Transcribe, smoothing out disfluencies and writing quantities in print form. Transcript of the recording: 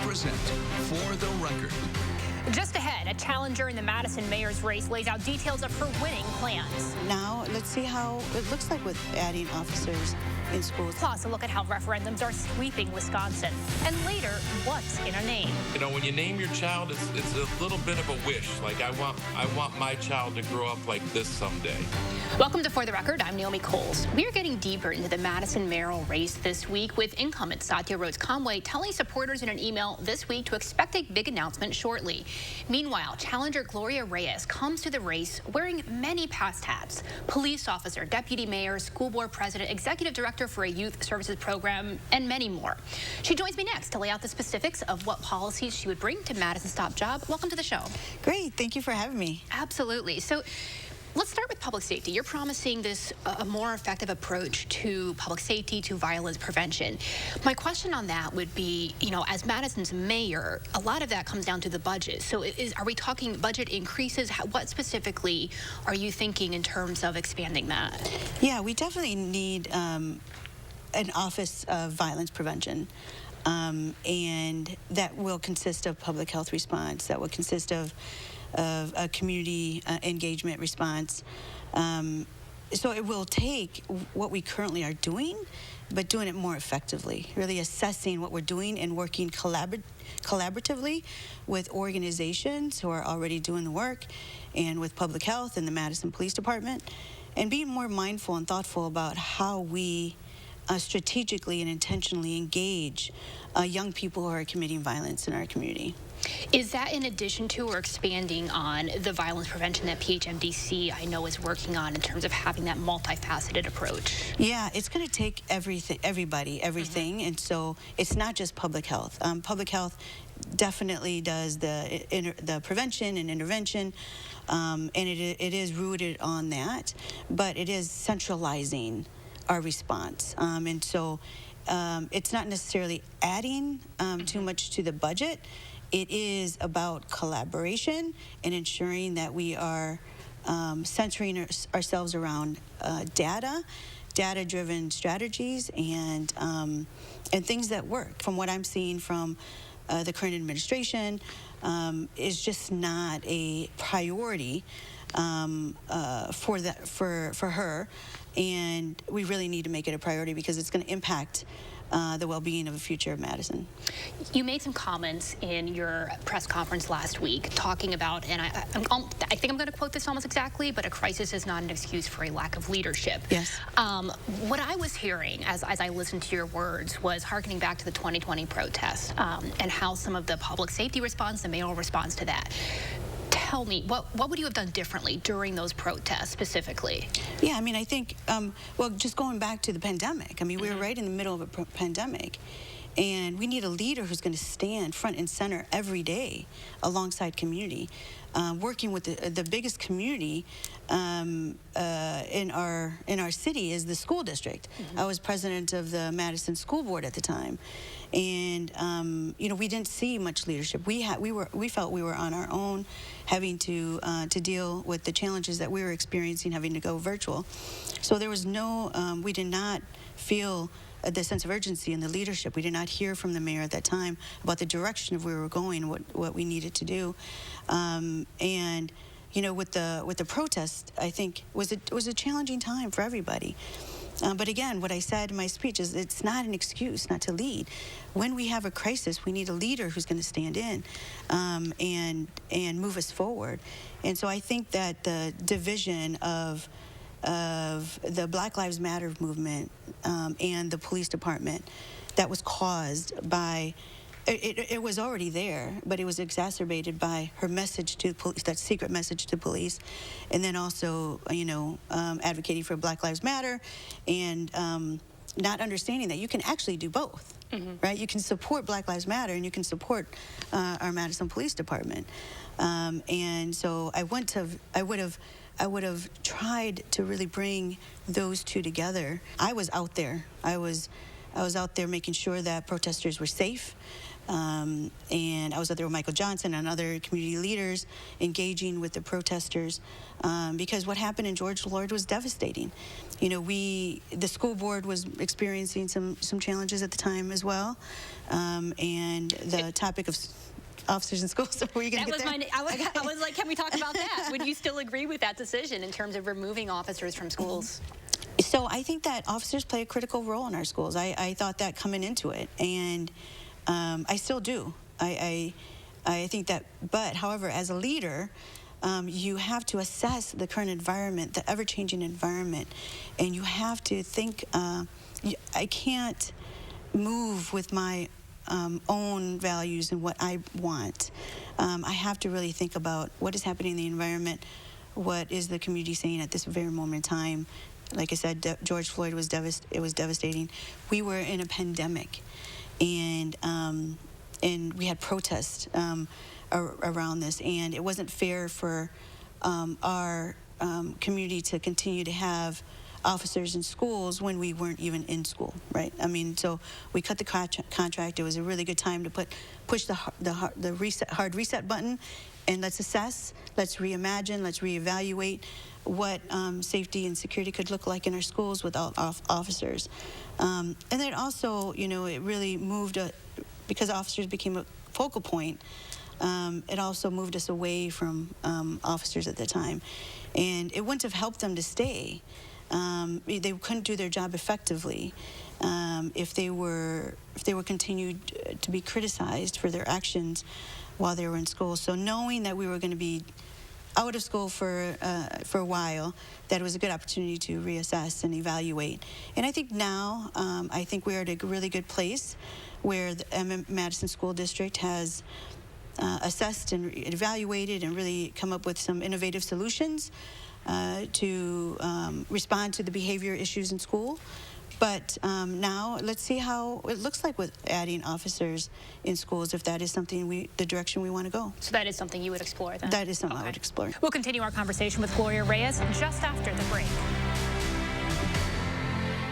present For the Record. Just ahead, a challenger in the Madison mayor's race lays out details of her winning plans. Now, let's see how it looks like with adding officers in schools. Plus, a look at how referendums are sweeping Wisconsin. And later, what's in a name? You know, when you name your child, it's a little bit of a wish. Like, I want my child to grow up like this someday. Welcome to For the Record. I'm Naomi Coles. We are getting deeper into the Madison mayoral race this week with incumbent Satya Rhodes-Conway telling supporters in an email this week to expect a big announcement shortly. Meanwhile, challenger Gloria Reyes comes to the race wearing many past hats: police officer, deputy mayor, school board president, executive director for a youth services program, and many more. She joins me next to lay out the specifics of what policies she would bring to Madison's top job. Welcome to the show. Great. Thank you for having me. Absolutely. So let's start with public safety. You're promising this a more effective approach to public safety, to violence prevention. My question on that would be, you know, as Madison's mayor, a lot of that comes down to the budget. So are we talking budget increases? What specifically are you thinking in terms of expanding that? Yeah, we definitely need an Office of Violence Prevention. And that will consist of public health response, that will consist of a community engagement response. So it will take what we currently are doing, but doing it more effectively, really assessing what we're doing and working collaboratively with organizations who are already doing the work, and with public health and the Madison Police Department, and being more mindful and thoughtful about how we strategically and intentionally engage young people who are committing violence in our community. Is that in addition to or expanding on the violence prevention that PHMDC I know is working on in terms of having that multifaceted approach? Yeah, it's going to take everybody, and so it's not just public health. Public health definitely does the prevention and intervention, and it is rooted on that, but it is centralizing our response, and so it's not necessarily adding too much to the budget. It is about collaboration and ensuring that we are centering ourselves around data-driven strategies, and things that work. From what I'm seeing from the current administration, is just not a priority for her, and we really need to make it a priority because it's going to impact the well-being of the future of Madison. You made some comments in your press conference last week talking about, and I think I'm going to quote this almost exactly, but a crisis is not an excuse for a lack of leadership. Yes. What I was hearing as I listened to your words was hearkening back to the 2020 protests and how some of the public safety response, the mayoral response to that. Tell me, what would you have done differently during those protests specifically? Yeah, I mean, I think, well, just going back to the pandemic, I mean, we were right in the middle of a pandemic, and we need a leader who's going to stand front and center every day alongside community, working with the biggest community in our city is the school district. I was president of the Madison School Board at the time, and you know, we didn't see much leadership. We felt we were on our own, having to deal with the challenges that we were experiencing, having to go virtual. So there was no, we did not feel the sense of urgency in the leadership. We did not hear from the mayor at that time about the direction of where we were going, what we needed to do, and you know, with the protest, I think it was a challenging time for everybody. But again, what I said in my speech is it's not an excuse not to lead. When we have a crisis, we need a leader who's going to stand in and move us forward. And so I think that the division of the Black Lives Matter movement and the police department that was caused by, it was already there, but it was exacerbated by her message to police, that secret message to police, and then also, you know, advocating for Black Lives Matter, and not understanding that you can actually do both, right? You can support Black Lives Matter, and you can support our Madison Police Department, and so I would have tried to really bring those two together. I was out there. I was out there making sure that protesters were safe. And I was there with Michael Johnson and other community leaders engaging with the protesters, because what happened in George Floyd was devastating. You know, the school board was experiencing some challenges at the time as well, and the topic of officers in schools. So were you going to get there? I was like, can we talk about that? Would you still agree with that decision in terms of removing officers from schools? So I think that officers play a critical role in our schools. I thought that coming into it, and I still do. I think that, but however, as a leader, you have to assess the current environment, the ever-changing environment, and you have to think, I can't move with my own values and what I want. I have to really think about what is happening in the environment, what is the community saying at this very moment in time. Like I said, George Floyd was devastating. We were in a pandemic, and we had protests around this, and it wasn't fair for our community to continue to have officers in schools when we weren't even in school, right? I mean, so we cut the contract. It was a really good time to push the hard reset button, and let's assess, let's reimagine, let's reevaluate what safety and security could look like in our schools without officers. And then also, you know, it really moved, because officers became a focal point, it also moved us away from officers at the time. And it wouldn't have helped them to stay. They couldn't do their job effectively if they were continued to be criticized for their actions while they were in school. So knowing that we were going to be out of school for a while, that it was a good opportunity to reassess and evaluate. And I think now, I think we're at a really good place where the Madison School District has assessed and evaluated and really come up with some innovative solutions to respond to the behavior issues in school. But now let's see how it looks like with adding officers in schools, if that is something the direction we want to go. So that is something you would explore then? That is something I would explore. We'll continue our conversation with Gloria Reyes just after the break.